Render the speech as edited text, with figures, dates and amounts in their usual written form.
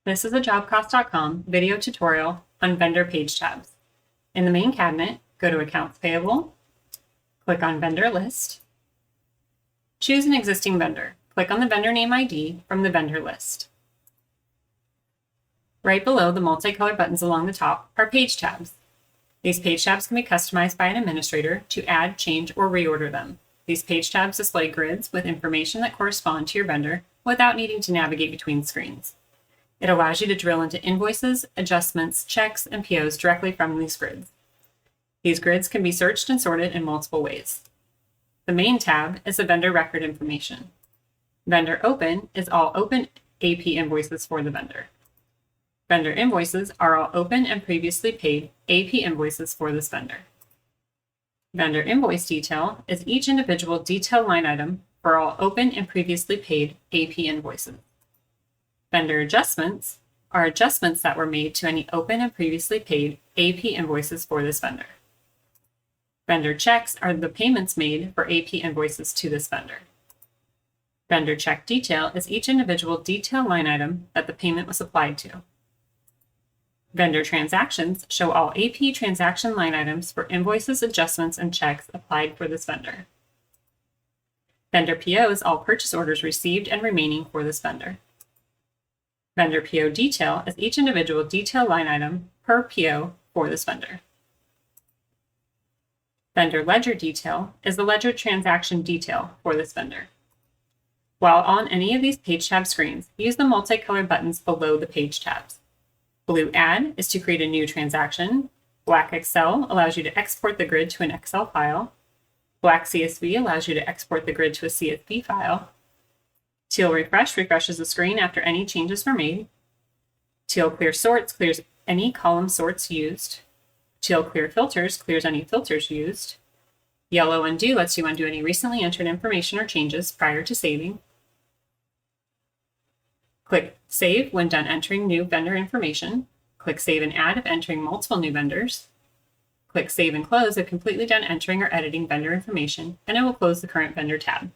This is a JobCost.com video tutorial on vendor page tabs. In the main cabinet, go to Accounts Payable, click on Vendor List, choose an existing vendor. Click on the vendor name ID from the vendor list. Right below the multicolored buttons along the top are page tabs. These page tabs can be customized by an administrator to add, change, or reorder them. These page tabs display grids with information that correspond to your vendor without needing to navigate between screens. It allows you to drill into invoices, adjustments, checks, and POs directly from these grids. These grids can be searched and sorted in multiple ways. The main tab is the vendor record information. Vendor Open is all open AP invoices for the vendor. Vendor Invoices are all open and previously paid AP invoices for this vendor. Vendor Invoice Detail is each individual detail line item for all open and previously paid AP invoices. Vendor Adjustments are adjustments that were made to any open and previously paid AP invoices for this vendor. Vendor Checks are the payments made for AP invoices to this vendor. Vendor Check Detail is each individual detail line item that the payment was applied to. Vendor Transactions show all AP transaction line items for invoices, adjustments, and checks applied for this vendor. Vendor PO is all purchase orders received and remaining for this vendor. Vendor PO Detail is each individual detail line item per PO for this vendor. Vendor Ledger Detail is the ledger transaction detail for this vendor. While on any of these page tab screens, use the multicolored buttons below the page tabs. Blue Add is to create a new transaction. Black Excel allows you to export the grid to an Excel file. Black CSV allows you to export the grid to a CSV file. Teal Refresh refreshes the screen after any changes were made. Teal Clear Sorts clears any column sorts used. Teal Clear Filters clears any filters used. Yellow Undo lets you undo any recently entered information or changes prior to saving. Click Save when done entering new vendor information. Click Save and Add if entering multiple new vendors. Click Save and Close if completely done entering or editing vendor information, and it will close the current vendor tab.